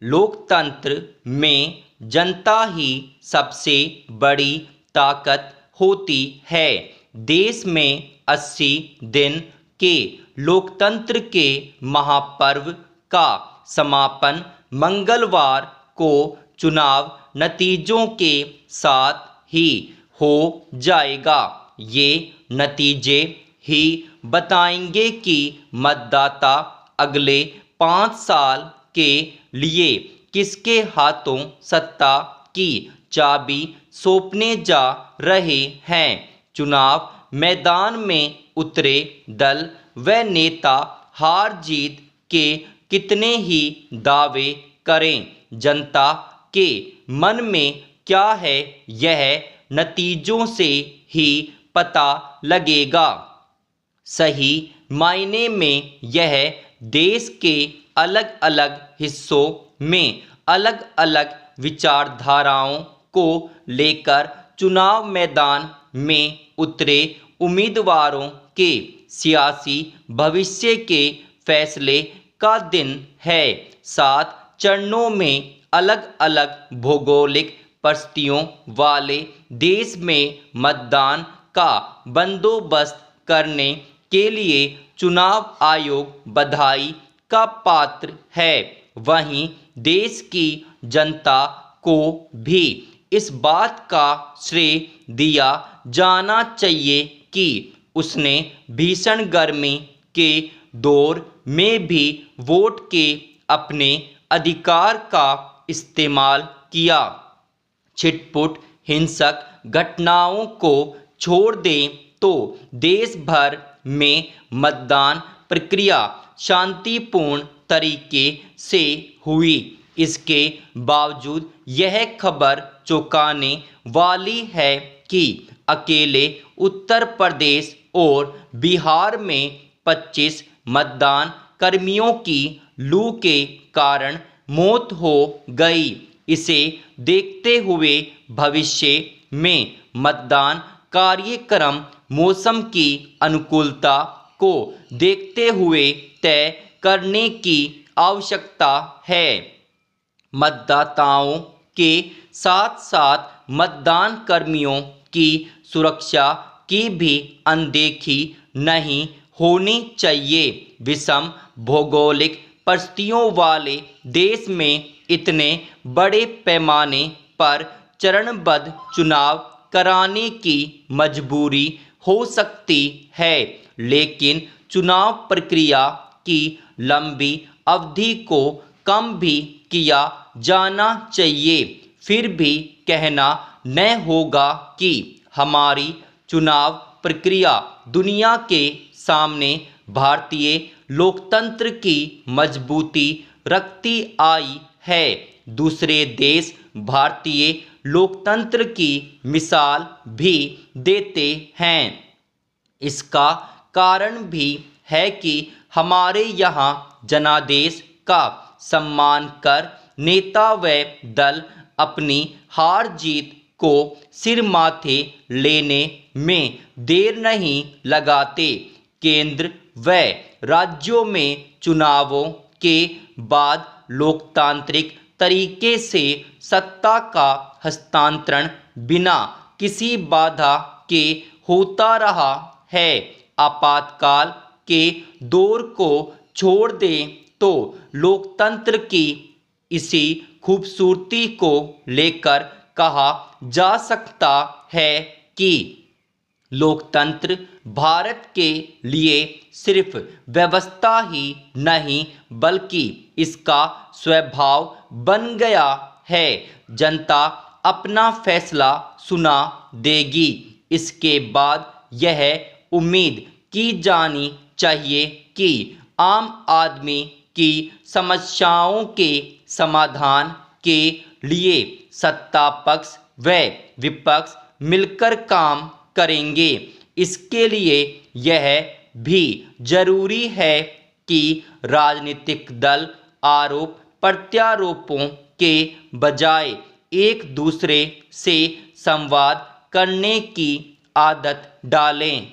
लोकतंत्र में जनता ही सबसे बड़ी ताकत होती है। देश में 80 दिन के लोकतंत्र के महापर्व का समापन मंगलवार को चुनाव नतीजों के साथ ही हो जाएगा। ये नतीजे ही बताएंगे कि मतदाता अगले 5 साल के लिए किसके हाथों सत्ता की चाबी सौंपने जा रहे हैं। चुनाव मैदान में उतरे दल व नेता हार जीत के कितने ही दावे करें, जनता के मन में क्या है यह नतीजों से ही पता लगेगा। सही मायने में यह देश के अलग अलग हिस्सों में अलग अलग विचारधाराओं को लेकर चुनाव मैदान में उतरे उम्मीदवारों के सियासी भविष्य के फैसले का दिन है। 7 चरणों में अलग अलग भौगोलिक परिस्थितियों वाले देश में मतदान का बंदोबस्त करने के लिए चुनाव आयोग बधाई का पात्र है। वहीं देश की जनता को भी इस बात का श्रेय दिया जाना चाहिए कि उसने भीषण गर्मी के दौर में भी वोट के अपने अधिकार का इस्तेमाल किया। छिटपुट हिंसक घटनाओं को छोड़ दें तो देश भर में मतदान प्रक्रिया शांतिपूर्ण तरीके से हुई। इसके बावजूद यह खबर चौंकाने वाली है कि अकेले उत्तर प्रदेश और बिहार में 25 मतदान कर्मियों की लू के कारण मौत हो गई। इसे देखते हुए भविष्य में मतदान कार्यक्रम मौसम की अनुकूलता को देखते हुए तय करने की आवश्यकता है। मतदाताओं के साथ साथ मतदान कर्मियों की सुरक्षा की भी अनदेखी नहीं होनी चाहिए। विषम भौगोलिक परिस्थितियों वाले देश में इतने बड़े पैमाने पर चरणबद्ध चुनाव कराने की मजबूरी हो सकती है, लेकिन चुनाव प्रक्रिया की लंबी अवधि को कम भी किया जाना चाहिए। फिर भी कहना न होगा कि हमारी चुनाव प्रक्रिया दुनिया के सामने भारतीय लोकतंत्र की मजबूती रखती आई है। दूसरे देश भारतीय लोकतंत्र की मिसाल भी देते हैं। इसका कारण भी है कि हमारे यहाँ जनादेश का सम्मान कर नेता व दल अपनी हार जीत को सिर माथे लेने में देर नहीं लगाते। केंद्र व राज्यों में चुनावों के बाद लोकतांत्रिक तरीके से सत्ता का हस्तांतरण बिना किसी बाधा के होता रहा है। आपातकाल के दौर को छोड़ दें तो लोकतंत्र की इसी खूबसूरती को लेकर कहा जा सकता है कि लोकतंत्र भारत के लिए सिर्फ व्यवस्था ही नहीं बल्कि इसका स्वभाव बन गया है। जनता अपना फैसला सुना देगी। इसके बाद यह उम्मीद की जानी चाहिए कि आम आदमी की समस्याओं के समाधान के लिए सत्ता पक्ष व विपक्ष मिलकर काम करेंगे। इसके लिए यह भी जरूरी है कि राजनीतिक दल आरोप प्रत्यारोपों के बजाय एक दूसरे से संवाद करने की आदत डालें।